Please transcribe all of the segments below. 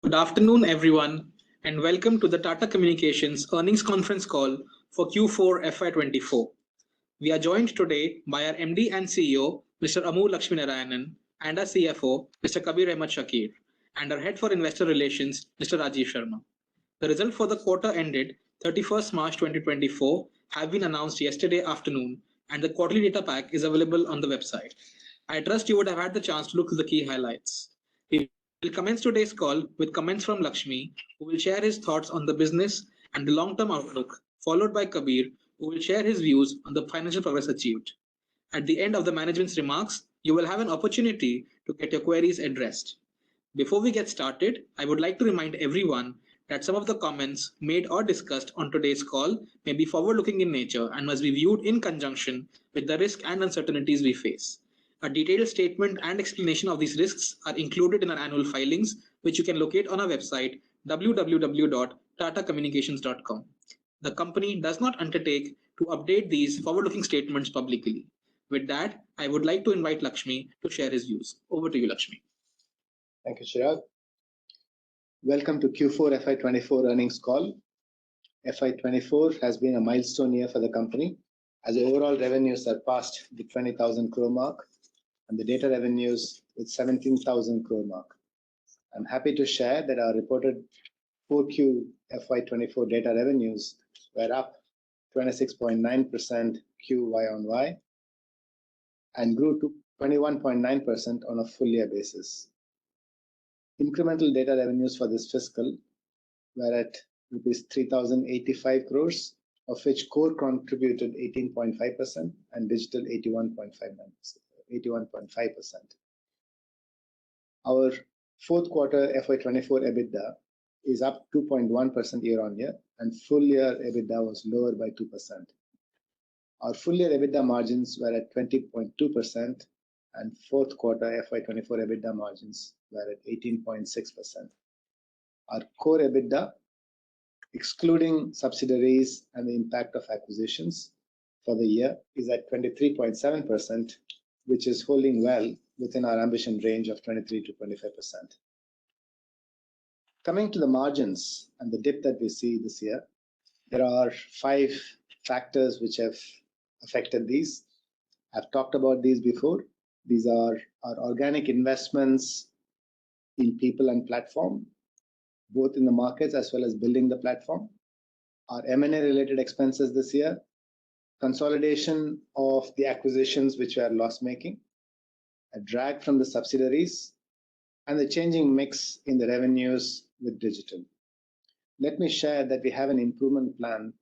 Good afternoon, everyone, and welcome to the Tata Communications earnings conference call for Q4 FY24. We are joined today by our MD and CEO, Mr. Amul Lakshminarayanan, and our CFO, Mr. Kabir Ahmed Shakir, and our Head for Investor Relations, Mr. Rajiv Sharma. The result for the quarter ended 31st March 2024 have been announced yesterday afternoon, and the quarterly data pack is available on the website. I trust you would have had the chance to look through the key highlights. We will commence today's call with comments from Lakshmi, who will share his thoughts on the business and the long-term outlook, followed by Kabir, who will share his views on the financial progress achieved. At the end of the management's remarks, you will have an opportunity to get your queries addressed. Before we get started, I would like to remind everyone that some of the comments made or discussed on today's call may be forward-looking in nature and must be viewed in conjunction with the risks and uncertainties we face. A detailed statement and explanation of these risks are included in our annual filings, which you can locate on our website www.tatacommunications.com. The company does not undertake to update these forward-looking statements publicly. With that, I would like to invite Lakshmi to share his views. Over to you, Lakshmi. Thank you, Chirag. Welcome to Q4 FY24 earnings call. FY24 has been a milestone year for the company as overall revenues surpassed the 20,000 crore mark and the data revenues with 17,000 crore mark. I'm happy to share that our reported 4Q FY24 data revenues were up 26.9% QY-on-Y and grew to 21.9% on a full year basis. Incremental data revenues for this fiscal were at rupees 3,085 crores, of which core contributed 18.5% and digital 81.5%. Our fourth quarter FY24 EBITDA is up 2.1% year-on-year, and full year EBITDA was lower by 2%. Our full year EBITDA margins were at 20.2%, and fourth quarter FY24 EBITDA margins were at 18.6%. Our core EBITDA, excluding subsidiaries and the impact of acquisitions for the year, is at 23.7%, which is holding well within our ambition range of 23 to 25%. Coming to the margins and the dip that we see this year, there are 5 factors which have affected these. I've talked about these before. These are our organic investments in people and platform, both in the markets as well as building the platform. Our M&A related expenses this year, consolidation of the acquisitions which were loss-making, a drag from the subsidiaries, and the changing mix in the revenues with digital. Let me share that we have an improvement plan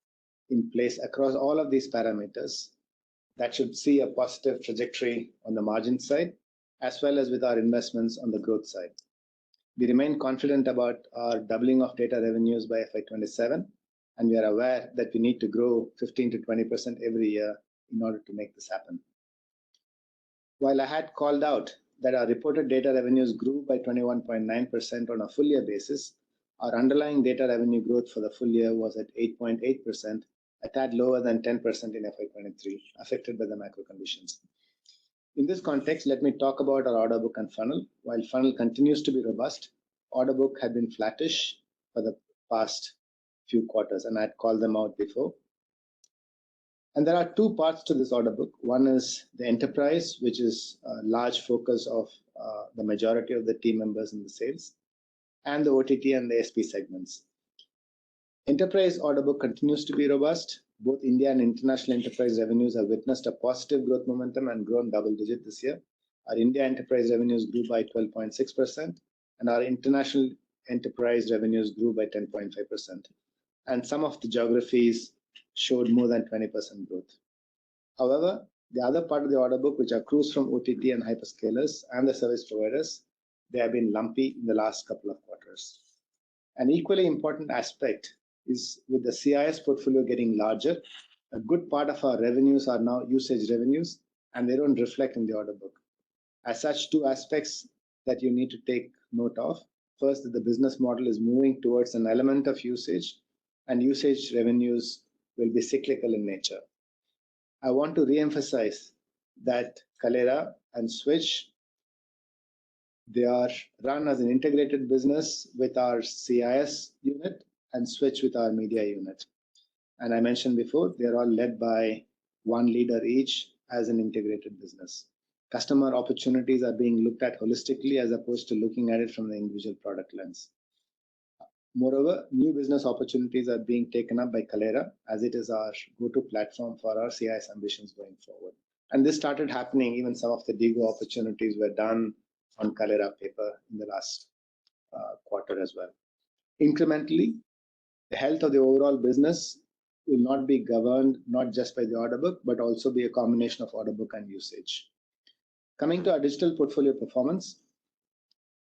in place across all of these parameters that should see a positive trajectory on the margin side, as well as with our investments on the growth side. We remain confident about our doubling of data revenues by FY27, and we are aware that we need to grow 15 to 20% every year in order to make this happen. While I had called out that our reported data revenues grew by 21.9% on a full year basis, our underlying data revenue growth for the full year was at 8.8%, a tad lower than 10% in FY23, affected by the macro conditions. In this context, let me talk about our order book and funnel. While funnel continues to be robust, order book had been flattish for the past few quarters, and I'd called them out before. And there are 2 parts to this order book. One is the enterprise, which is a large focus of the majority of the team members in the sales, and the OTT and the SP segments. Enterprise order book continues to be robust. Both India and international enterprise revenues have witnessed a positive growth momentum and grown double digit this year. Our India enterprise revenues grew by 12.6%, and our international enterprise revenues grew by 10.5%. And some of the geographies showed more than 20% growth. However, the other part of the order book, which accrues from OTT and hyperscalers and the service providers, they have been lumpy in the last couple of quarters. An equally important aspect is with the CIS portfolio getting larger, a good part of our revenues are now usage revenues, and they don't reflect in the order book. As such, 2 aspects that you need to take note of. First, that the business model is moving towards an element of usage, and usage revenues will be cyclical in nature. I want to re-emphasize that Kalera and Switch They are run as an integrated business with our CIS unit and Switch with our media unit. And I mentioned before, they are all led by one leader each as an integrated business. Customer opportunities are being looked at holistically as opposed to looking at it from the individual product lens. Moreover, new business opportunities are being taken up by Kalera as it is our go-to platform for our CIS ambitions going forward. And this started happening, even some of the DIGO opportunities were done on Kalera paper in the last quarter as well. Incrementally, the health of the overall business will not be governed not just by the order book, but also be a combination of order book and usage. Coming to our digital portfolio performance,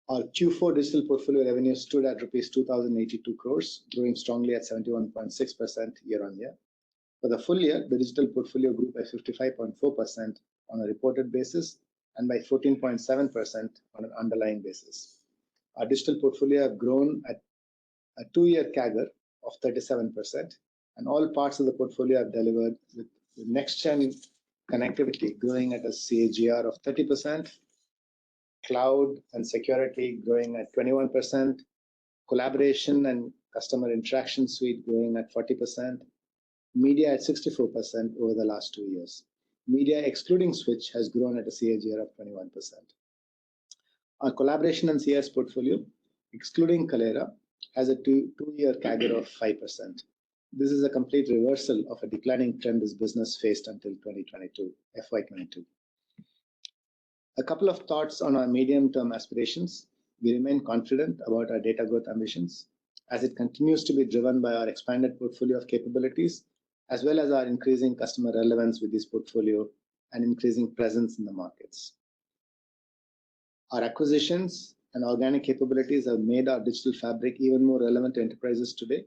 our Q4 digital portfolio revenue stood at rupees 2,082 crores, growing strongly at 71.6% year on year. For the full year, the digital portfolio grew by 55.4% on a reported basis and by 14.7% on an underlying basis. Our digital portfolio have grown at a 2-year CAGR of 37%, and all parts of the portfolio have delivered with the next-gen connectivity growing at a CAGR of 30%, cloud and security growing at 21%, collaboration and customer interaction suite growing at 40%, media at 64% over the last 2 years. Media excluding Switch has grown at a CAGR of 21%. Our collaboration and CS portfolio, excluding Kalera, has a 2-year CAGR of 5%. This is a complete reversal of a declining trend this business faced until 2022, FY22. A couple of thoughts on our medium-term aspirations. We remain confident about our data growth ambitions as it continues to be driven by our expanded portfolio of capabilities, as well as our increasing customer relevance with this portfolio and increasing presence in the markets. Our acquisitions and organic capabilities have made our digital fabric even more relevant to enterprises today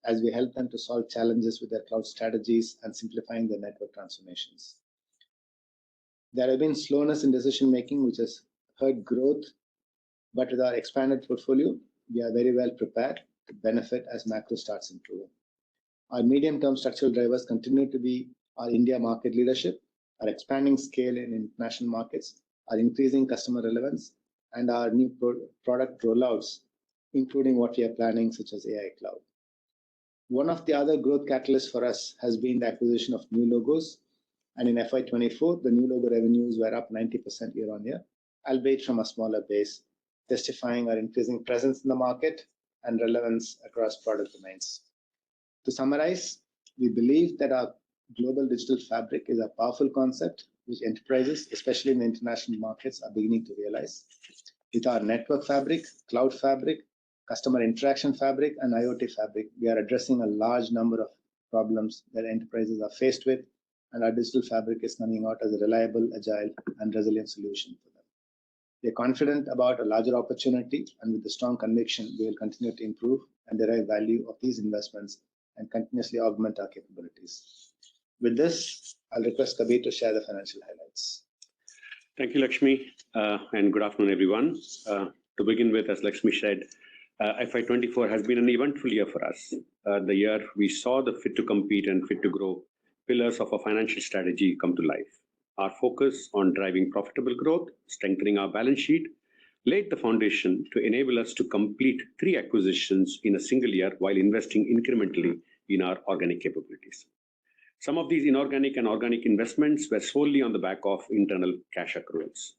as we help them to solve challenges with their cloud strategies and simplifying their network transformations. There have been slowness in decision-making, which has hurt growth, but with our expanded portfolio, we are very well prepared to benefit as macro starts improving. Our medium-term structural drivers continue to be our India market leadership, our expanding scale in international markets, our increasing customer relevance, and our new product rollouts, including what we are planning, such as AI Cloud. One of the other growth catalysts for us has been the acquisition of new logos. And in FY24, the new logo revenues were up 90% year on year, albeit from a smaller base, testifying our increasing presence in the market and relevance across product domains. To summarize, we believe that our global digital fabric is a powerful concept which enterprises, especially in the international markets, are beginning to realize. With our network fabric, cloud fabric, customer interaction fabric, and IoT fabric, we are addressing a large number of problems that enterprises are faced with, and our digital fabric is coming out as a reliable, agile, and resilient solution for them. We are confident about a larger opportunity, and with a strong conviction, we will continue to improve and derive value of these investments and continuously augment our capabilities. With this, I'll request Kabir to share the financial highlights. Thank you, Lakshmi, and good afternoon, everyone. To begin with, as Lakshmi said, FY24 has been an eventful year for us. The year we saw the fit to compete and fit to grow pillars of our financial strategy come to life. Our focus on driving profitable growth, strengthening our balance sheet, laid the foundation to enable us to complete 3 acquisitions in a single year while investing incrementally in our organic capabilities. Some of these inorganic and organic investments were solely on the back of internal cash accruals.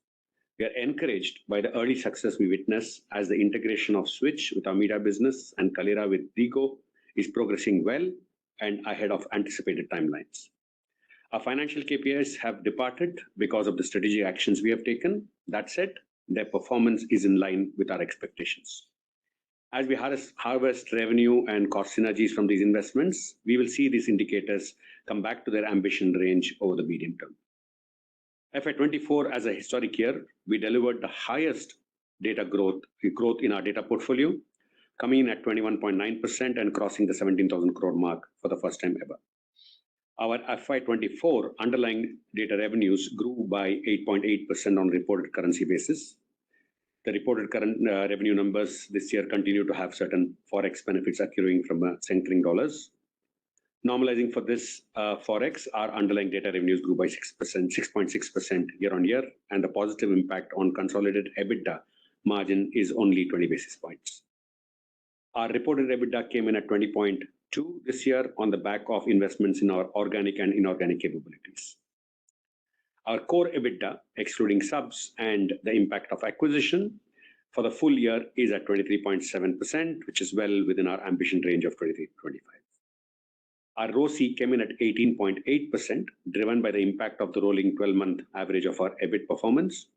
We are encouraged by the early success we witness as the integration of Switch with our media business and Kalera with DIGO is progressing well and ahead of anticipated timelines. Our financial KPIs have departed because of the strategic actions we have taken. That said, their performance is in line with our expectations. As we harvest revenue and cost synergies from these investments, we will see these indicators come back to their ambition range over the medium term. FY24 as a historic year, we delivered the highest data growth in our data portfolio, coming in at 21.9% and crossing the 17,000 crore mark for the first time ever. Our FY24 underlying data revenues grew by 8.8% on reported currency basis. The reported current revenue numbers this year continue to have certain forex benefits accruing from strengthening dollars. Normalizing for this forex, our underlying data revenues grew by 6.6% year on year, and the positive impact on consolidated EBITDA margin is only 20 basis points. Our reported EBITDA came in at 20.2 this year on the back of investments in our organic and inorganic capabilities. Our core EBITDA, excluding subs and the impact of acquisition, for the full year is at 23.7%, which is well within our ambition range of 23 to 25. Our ROCE came in at 18.8%, driven by the impact of the rolling 12-month average of our EBIT performance,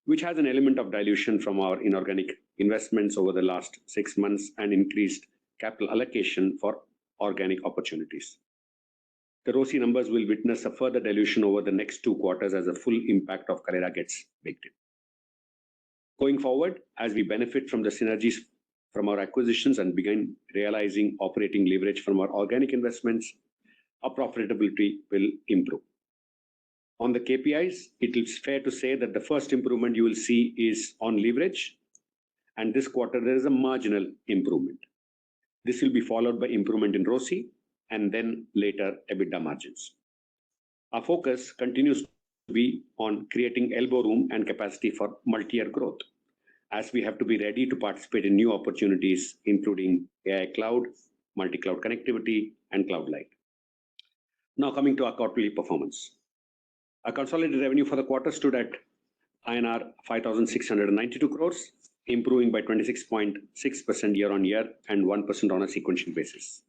which has an element of dilution from our inorganic investments over the last 6 months and increased capital allocation for organic opportunities. The ROCE numbers will witness a further dilution over the next 2 quarters as the full impact of Kalera gets baked in. Going forward, as we benefit from the synergies from our acquisitions and begin realizing operating leverage from our organic investments, our profitability will improve. On the KPIs, it is fair to say that the first improvement you will see is on leverage, and this quarter there is a marginal improvement. This will be followed by improvement in ROCE and then later EBITDA margins. Our focus continues to be on creating elbow room and capacity for multi-year growth, as we have to be ready to participate in new opportunities, including AI cloud, multi-cloud connectivity, and cloud light. Now coming to our quarterly performance. Our consolidated revenue for the quarter stood at INR 5,692 crores, improving by 26.6% year-on-year and 1% on a sequential basis.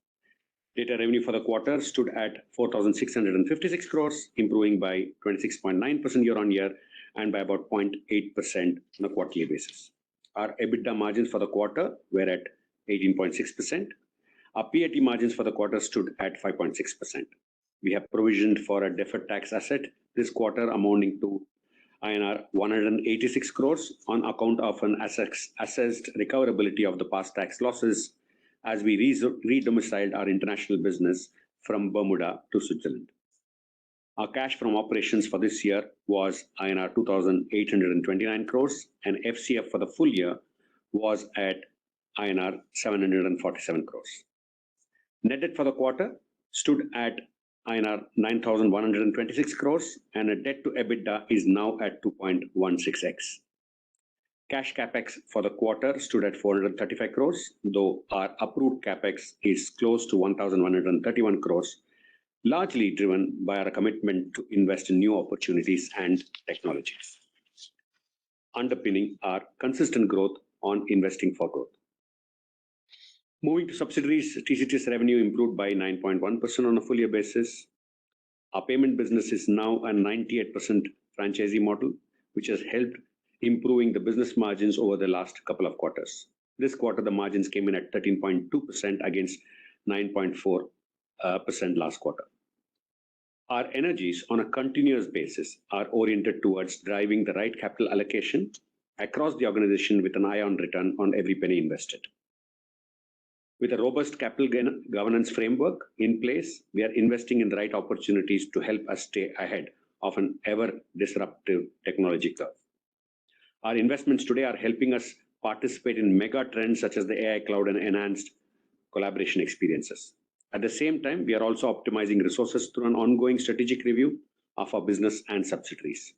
Data revenue for the quarter stood at 4,656 crores, improving by 26.9% year-on-year and by about 0.8% on a quarterly basis. Our EBITDA margins for the quarter were at 18.6%. Our PAT margins for the quarter stood at 5.6%. We have provisioned for a deferred tax asset this quarter amounting to INR 186 crores on account of an assessed recoverability of the past tax losses as we re-domiciled our international business from Bermuda to Switzerland. Our cash from operations for this year was INR 2,829 crores and FCF for the full year was at INR 747 crores. Net debt for the quarter stood at INR 9,126 crores and a debt to EBITDA is now at 2.16x. Cash capex for the quarter stood at 435 crores, though our approved capex is close to 1,131 crores, largely driven by our commitment to invest in new opportunities and technologies, underpinning our consistent growth on investing for growth. Moving to subsidiaries, TCTS revenue improved by 9.1% on a full year basis. Our payment business is now a 98% franchisee model, which has helped improving the business margins over the last couple of quarters. This quarter, the margins came in at 13.2% against 9.4% last quarter. Our energies on a continuous basis are oriented towards driving the right capital allocation across the organization with an eye on return on every penny invested. With a robust capital governance framework in place, we are investing in the right opportunities to help us stay ahead of an ever disruptive technology curve. Our investments today are helping us participate in mega trends such as the AI cloud and enhanced collaboration experiences. At the same time, we are also optimizing resources through an ongoing strategic review of our business and subsidiaries.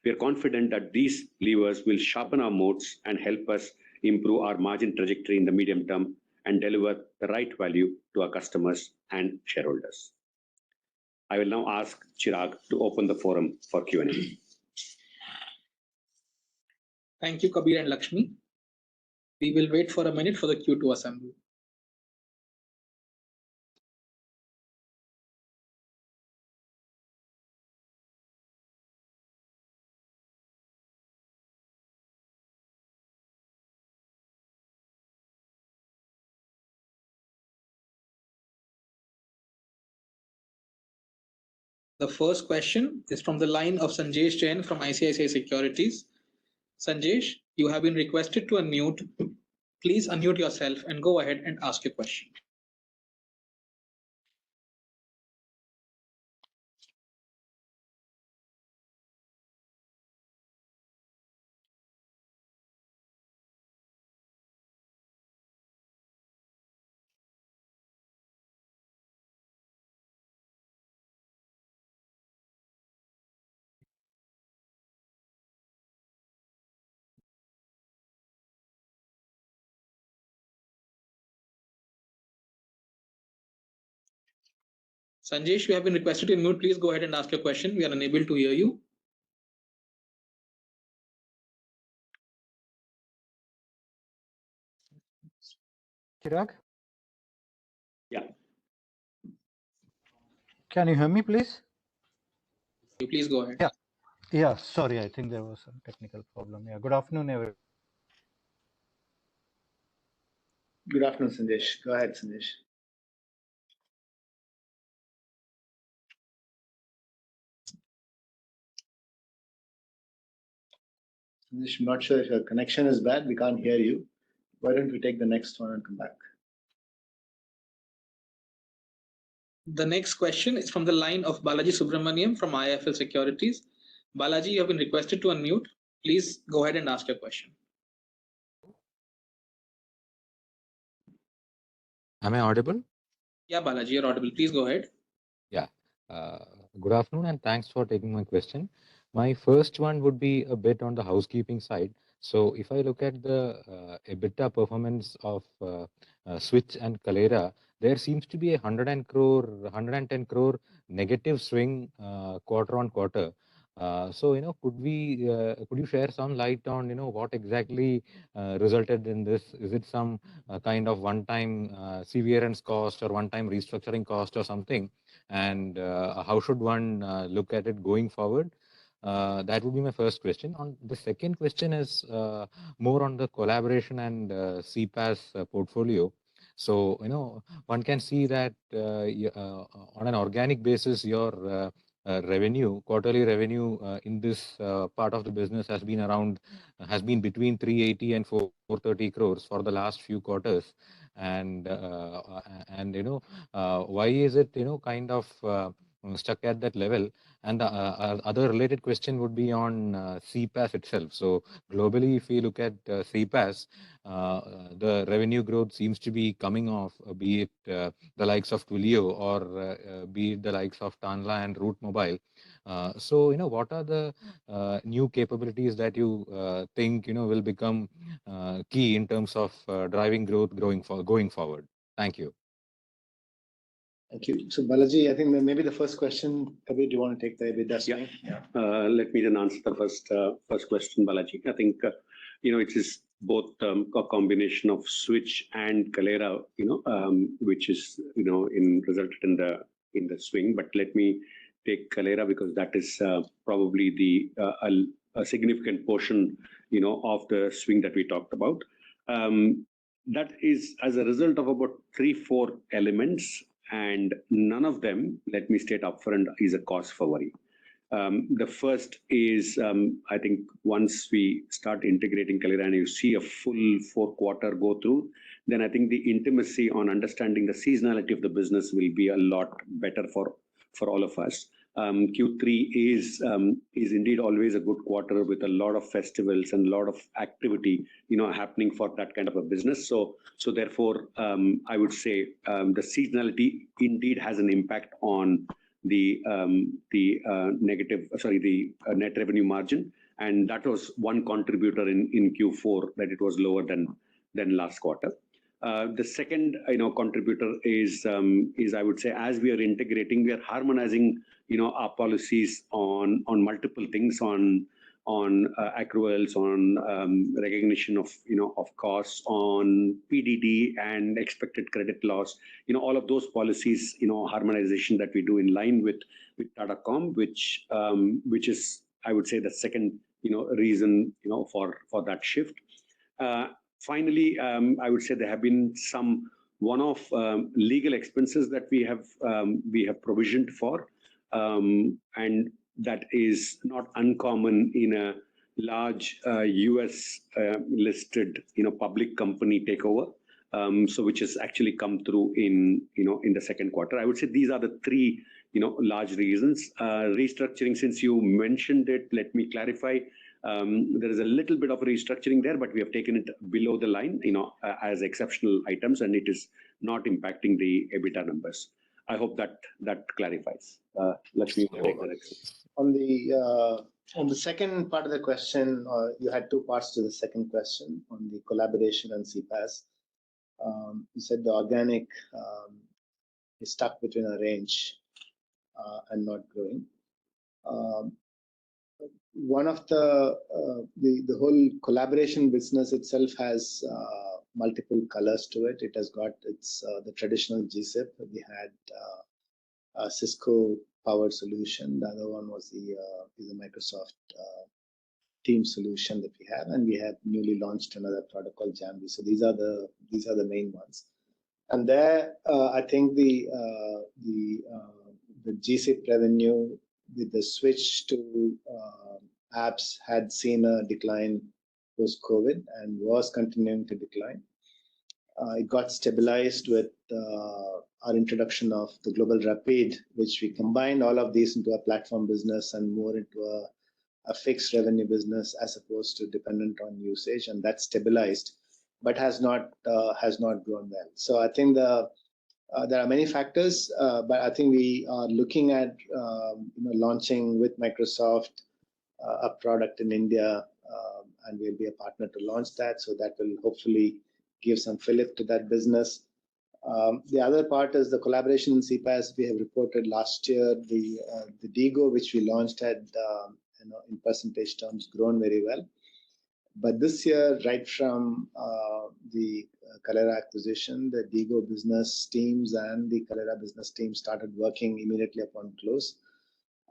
We are confident that these levers will sharpen our moats and help us improve our margin trajectory in the medium term and deliver the right value to our customers and shareholders. I will now ask Chirag to open the forum for Q&A. Thank you, Kabir and Lakshmi. We will wait for a minute for the queue to assemble. The first question is from the line of Sanjesh Jain from ICICI Securities. Sanjesh, you have been requested to unmute. Please unmute yourself and go ahead and ask your question. Sanjesh, you have been requested to unmute. Please go ahead and ask your question. We are unable to hear you. Chirag? Yeah. Can you hear me, please? Please go ahead. Yeah, sorry, I think there was some technical problem. Yeah, good afternoon, everyone. Good afternoon, Sanjesh. Go ahead, Sanjesh. Sanjesh, I'm not sure if your connection is bad. We can't hear you. Why don't we take the next one and come back? The next question is from the line of Balaji Subramaniam from IIFL Securities. Balaji, you have been requested to unmute. Please go ahead and ask your question. Am I audible? Yeah, Balaji, you're audible. Please go ahead. Yeah. Good afternoon and thanks for taking my question. My first one would be a bit on the housekeeping side. So if I look at the EBITDA performance of Switch and Kalera, there seems to be a 110 crore negative swing quarter on quarter. So, could you share some light on, what exactly resulted in this? Is it some kind of one-time severance cost or one-time restructuring cost or something? And how should one look at it going forward? That would be my first question. On the second question is more on the collaboration and CPaaS portfolio. So, one can see that on an organic basis, your quarterly revenue in this part of the business has been between 380 and 430 crores for the last few quarters. And why is it, kind of stuck at that level? And the other related question would be on CPaaS itself. So globally, if we look at CPaaS, the revenue growth seems to be coming off, be it the likes of Twilio or be it the likes of Tanla and Route Mobile. So, what are the new capabilities that you think, will become key in terms of driving growth going forward? Thank you. Thank you. So Balaji, I think maybe the first question, Kabir, do you want to take the EBITDA swing? Yeah. Let me then answer the first question, Balaji. I think, it is both a combination of Switch and Kalera, which is, resulted in the swing. But let me take Kalera because that is probably a significant portion, of the swing that we talked about. That is as a result of about 3-4 elements, and none of them, let me state upfront, is a cause for worry. The first is, I think once we start integrating Kalera and you see a full 4-quarter go through, then I think the intimacy on understanding the seasonality of the business will be a lot better for all of us. Q3 is indeed always a good quarter with a lot of festivals and a lot of activity, happening for that kind of a business. So therefore, I would say the seasonality indeed has an impact on the net revenue margin, and that was one contributor in Q4 that it was lower than last quarter. The second, contributor is I would say as we are integrating, we are harmonizing, our policies on multiple things, on accruals, on recognition of costs, on PDD and expected credit loss. All of those policies, harmonization that we do in line with Tata Comm, which is, I would say, the second, reason, for that shift. Finally, I would say there have been some one-off legal expenses that we have provisioned for, and that is not uncommon in a large US listed public company takeover. So which has actually come through in the second quarter. I would say these are the three large reasons. Restructuring, since you mentioned it, let me clarify. There is a little bit of restructuring there, but we have taken it below the line, as exceptional items, and it is not impacting the EBITDA numbers. I hope that clarifies. Let me take the next. On the second part of the question, you had two parts to the second question on the collaboration and CPaaS. You said the organic is stuck between a range and not growing. One of the whole collaboration business itself has multiple colors to it. It has got its the traditional GSIP. We had a Cisco powered solution. The other one was is a Microsoft team solution that we have, and we have newly launched another product called Jambi. So these are the main ones. And there, I think the GSIP revenue with the switch to apps had seen a decline post-COVID and was continuing to decline. It got stabilized with our introduction of the Global Rapid, which we combined all of these into a platform business and more into a fixed revenue business as opposed to dependent on usage, and that stabilized, but has not grown well. So I think there are many factors, but I think we are looking at launching with Microsoft a product in India, and we'll be a partner to launch that. So that will hopefully give some fillip to that business. The other part is the collaboration in CPaaS. We have reported last year the DIGO, which we launched, had in percentage terms grown very well. But this year, right from the Kalera acquisition, the DIGO business teams and the Kalera business team started working immediately upon close,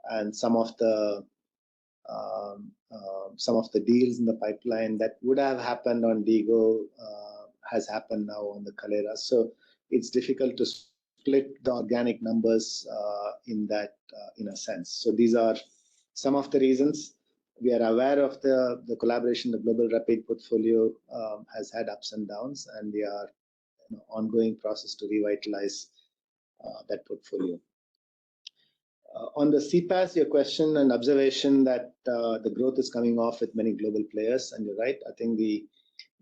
and some of the deals in the pipeline that would have happened on DIGO has happened now on the Kalera. So it's difficult to split the organic numbers in that in a sense. So these are some of the reasons. We are aware of the collaboration. The Global Rapid portfolio has had ups and downs, and we are ongoing process to revitalize that portfolio. On the CPaaS, your question and observation that the growth is coming off with many global players, and you're right. I think the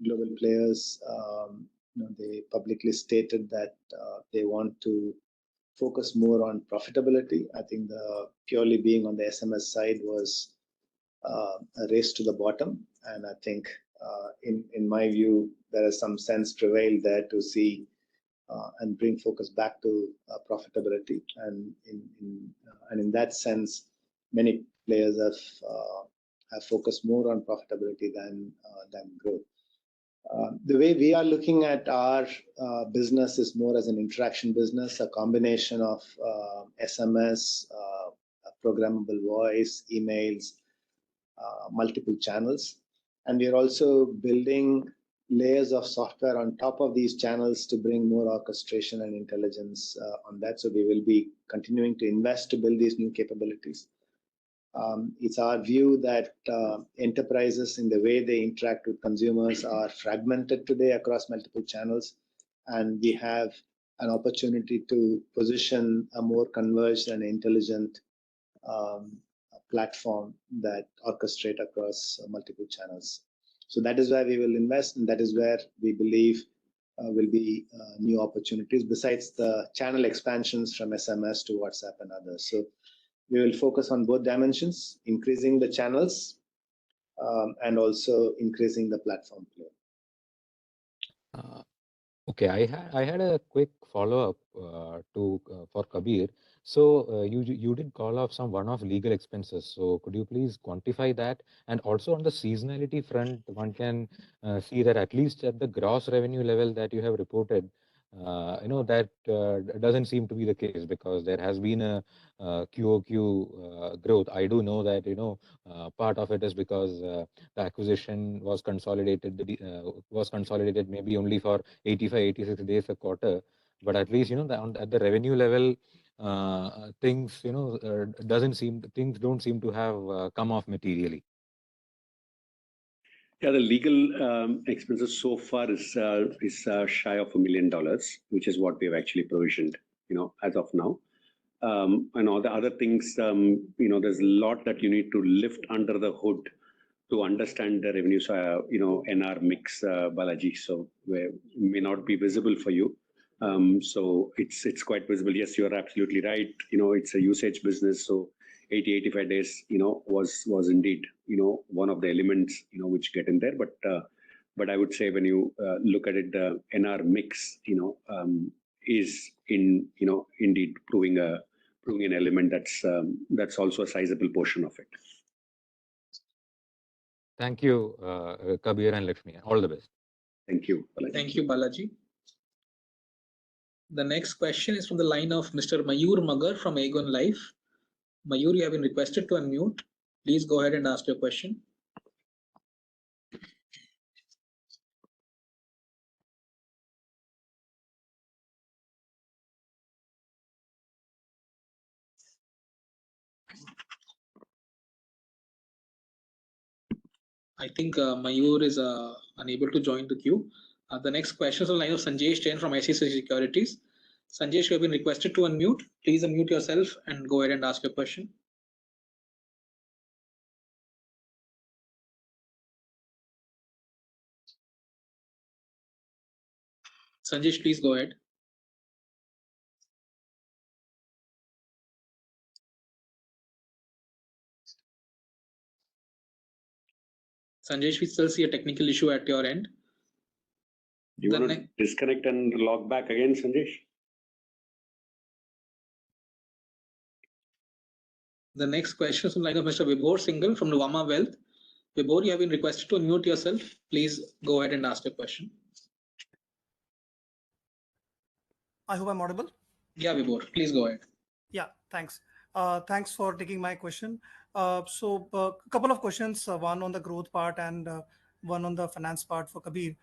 global players, they publicly stated that they want to focus more on profitability. I think the purely being on the SMS side was a race to the bottom, and I think in my view there is some sense prevailed there to see and bring focus back to profitability, and in that sense many players have focused more on profitability than growth. The way we are looking at our business is more as an interaction business, a combination of SMS, programmable voice, emails, multiple channels, and we are also building layers of software on top of these channels to bring more orchestration and intelligence on that. So we will be continuing to invest to build these new capabilities. It's our view that enterprises, in the way they interact with consumers, are fragmented today across multiple channels, and we have an opportunity to position a more converged and intelligent platform that orchestrate across multiple channels. So that is where we will invest, and that is where we believe will be new opportunities besides the channel expansions from SMS to WhatsApp and others. So we will focus on both dimensions, increasing the channels and also increasing the platform play. Okay, I had a quick follow-up for Kabir. So you did call off some one-off legal expenses. So could you please quantify that? And also on the seasonality front, one can see that at least at the gross revenue level that you have reported, that doesn't seem to be the case, because there has been a QOQ growth. I do know that part of it is because the acquisition was consolidated maybe only for 85-86 days a quarter, but at least at the revenue level things don't seem to have come off materially. Yeah, the legal expenses so far is shy of $1 million, which is what we have actually provisioned, as of now. And all the other things, there's a lot that you need to lift under the hood to understand the revenue. So, NR mix, Balaji, so where may not be visible for you. So it's quite visible. Yes, you are absolutely right. It's a usage business, so 80-85 days, was indeed, one of the elements, which get in there. But I would say when you look at it, the NR mix, is indeed proving proving an element that's also a sizable portion of it. Thank you, Kabir and Lakshmi. All the best. Thank you, Balaji. Thank you, Balaji. The next question is from the line of Mr. Mayur Magar from Aegon Life. Mayur, you have been requested to unmute. Please go ahead and ask your question. I think Mayur is unable to join the queue. The next question is on the line of Sanjesh Jain from ICICI Securities. Sanjesh, you have been requested to unmute. Please unmute yourself and go ahead and ask your question. Sanjesh, please go ahead. Sanjesh, we still see a technical issue at your end. Do you want to disconnect and log back again, Sanjesh? The next question is from the line of Mr. Vibhor Singhal from Nuvama Wealth. Vibhor, you have been requested to unmute yourself. Please go ahead and ask your question. I hope I'm audible. Yeah, Vibhor, please go ahead. Yeah, thanks. Thanks for taking my question. So a couple of questions, one on the growth part and one on the finance part for Kabir.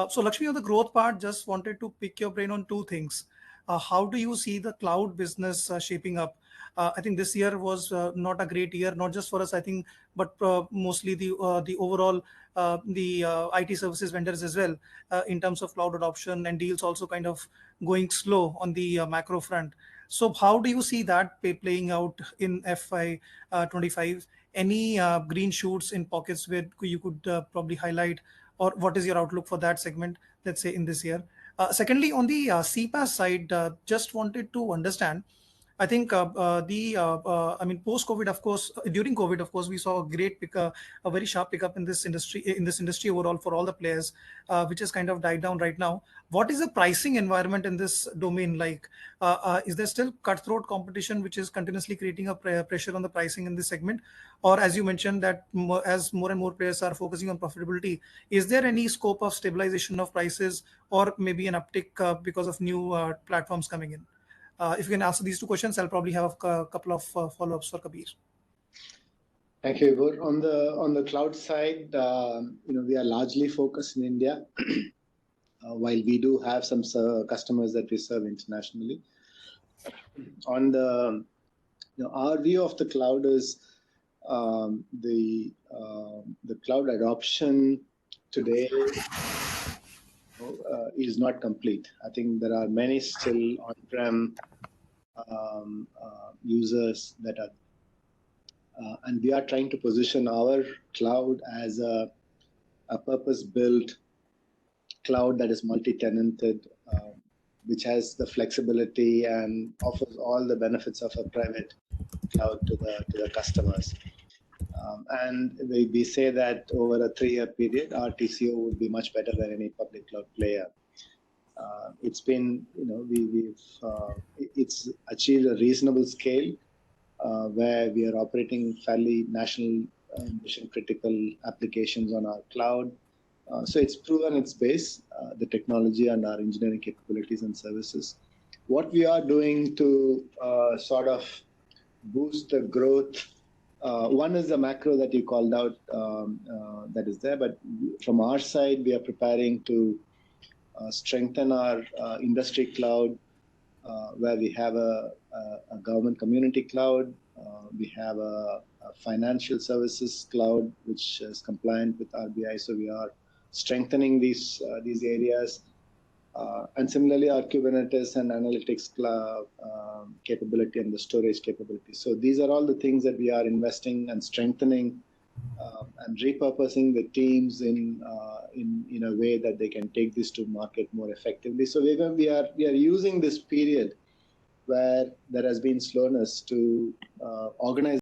So Lakshmi, on the growth part, just wanted to pick your brain on two things. How do you see the cloud business shaping up? I think this year was not a great year, not just for us, I think, but mostly the overall IT services vendors as well, in terms of cloud adoption and deals also kind of going slow on the macro front. So how do you see that playing out in FY25? Any green shoots in pockets where you could probably highlight, or what is your outlook for that segment, let's say in this year? Secondly, on the CPaaS side, just wanted to understand. I think I mean, post-COVID, of course, during COVID, of course, we saw a very sharp pickup in this industry overall for all the players, which has kind of died down right now. What is the pricing environment in this domain like? Is there still cutthroat competition, which is continuously creating a pressure on the pricing in this segment? Or as you mentioned that as more and more players are focusing on profitability, is there any scope of stabilization of prices or maybe an uptick because of new platforms coming in? If you can answer these two questions, I'll probably have a couple of follow-ups for Kabir. Thank you, Vibhor. On the cloud side, we are largely focused in India, while we do have some customers that we serve internationally. On our view of the cloud is the cloud adoption today is not complete. I think there are many still on-prem users that are, and we are trying to position our cloud as a purpose-built cloud that is multi-tenanted, which has the flexibility and offers all the benefits of a private cloud to the customers. And we say that over a 3-year period, our TCO would be much better than any public cloud player. It's been, it's achieved a reasonable scale where we are operating fairly national mission-critical applications on our cloud. So it's proven its base, the technology and our engineering capabilities and services. What we are doing to sort of boost the growth, one is the macro that you called out that is there, but from our side, we are preparing to strengthen our industry cloud, where we have a government community cloud, we have a financial services cloud, which is compliant with RBI. So we are strengthening these areas. And similarly, our Kubernetes and analytics cloud capability and the storage capability. So these are all the things that we are investing and strengthening and repurposing the teams in a way that they can take this to market more effectively. So we are using this period where there has been slowness to organize